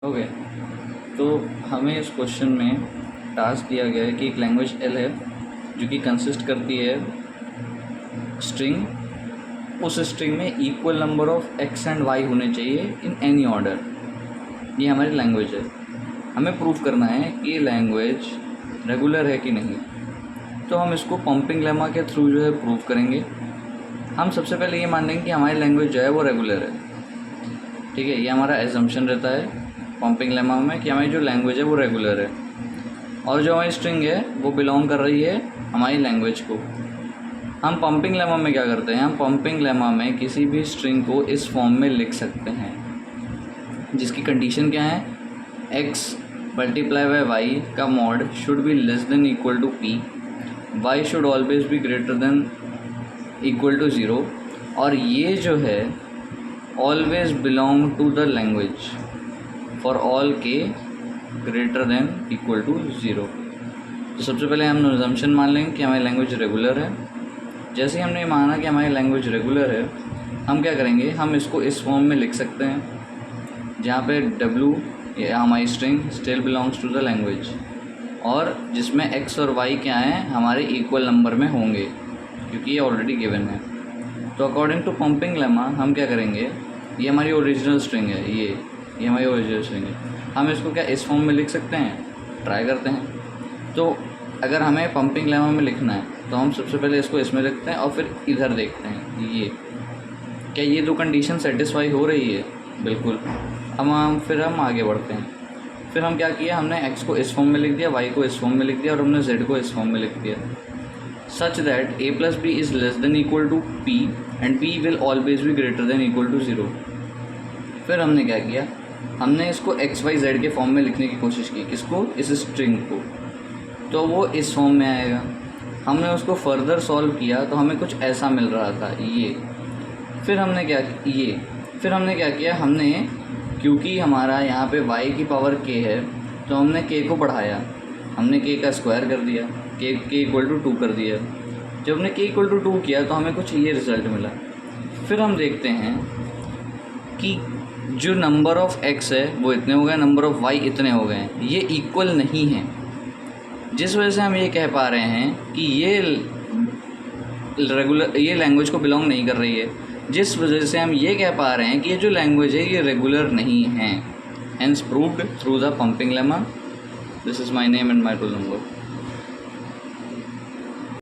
Okay. तो हमें इस क्वेश्चन में टास्क दिया गया है कि एक लैंग्वेज एल है जो कि कंसिस्ट करती है स्ट्रिंग। उस स्ट्रिंग में equal number of x and y होने चाहिए इन एनी ऑर्डर। ये हमारी लैंग्वेज है। हमें प्रूव करना है कि ये लैंग्वेज रेगुलर है कि नहीं। तो हम इसको पंपिंग लेमा के थ्रू जो है प्रूव करेंगे। हम सबसे पहले ये मान लेंगे कि हमारी लैंग्वेज जो है वो रेगुलर है। ठीक है, ये हमारा एजम्पशन रहता है पंपिंग लेमा में कि हमारी जो लैंग्वेज है वो रेगुलर है और जो हमारी स्ट्रिंग है वो बिलोंग कर रही है हमारी लैंग्वेज को। हम पंपिंग लेमा में क्या करते हैं, हम पंपिंग लेमा में किसी भी स्ट्रिंग को इस फॉर्म में लिख सकते हैं जिसकी कंडीशन क्या है, x मल्टीप्लाई बाय वाई का mod should be less than equal to p, y should always be greater than equal to 0 और ये जो है always belong to the language for all k greater than equal to 0। तो सबसे पहले हम assumption मान लेंगे कि हमारी लैंग्वेज रेगुलर है। जैसे ही हमने माना कि हमारी लैंग्वेज रेगुलर है, हम क्या करेंगे, हम इसको इस फॉर्म में लिख सकते हैं जहाँ पे w या हमारी string still belongs to the language और जिसमें x और y क्या हैं, हमारे इक्वल नंबर में होंगे क्योंकि ये ऑलरेडी गिवन है। तो अकॉर्डिंग टू पंपिंग लेमा हम क्या करेंगे, ये हमारी ओरिजिनल स्ट्रिंग है, ये हमारी ओरिजिनल स्ट्रिंग है। हम इसको क्या इस फॉर्म में लिख सकते हैं, ट्राई करते हैं। तो अगर हमें पंपिंग लेमा में लिखना है तो हम सबसे पहले इसको इसमें लिखते हैं और फिर इधर देखते हैं ये क्या ये दो कंडीशन सेटिस्फाई हो रही है। बिल्कुल। अब हम आगे बढ़ते हैं। फिर हम क्या किया, हमने x को इस फॉर्म में लिख दिया, y को इस फॉर्म में लिख दिया और हमने z को इस फॉर्म में लिख दिया such that a plus b is less than equal to p and p will always be greater than equal to 0। फिर हमने क्या किया, हमने इसको एक्स वाई जेड के फॉर्म में लिखने की कोशिश की। किसको, इस स्ट्रिंग को। तो वो इस फॉर्म में आएगा। हमने उसको फर्दर सॉल्व किया तो हमें कुछ ऐसा मिल रहा था ये। फिर हमने क्या किया, हमने क्योंकि हमारा यहाँ पे y की पावर k है तो हमने k को बढ़ाया, हमने k का स्क्वायर कर दिया, k इक्वल टू 2 कर दिया। जब हमने k इक्वल टू 2 किया तो हमें कुछ ये रिज़ल्ट मिला। फिर हम देखते हैं कि जो नंबर ऑफ़ x है वो इतने हो गए, नंबर ऑफ़ y इतने हो गए, ये इक्वल नहीं है। जिस वजह से हम ये कह पा रहे हैं कि ये लैंग्वेज को बिलोंग नहीं कर रही है। जिस वजह से हम ये कह पा रहे हैं कि ये जो लैंग्वेज है ये रेगुलर नहीं है। Hence proved through the pumping lemma. This is my name and my roll number.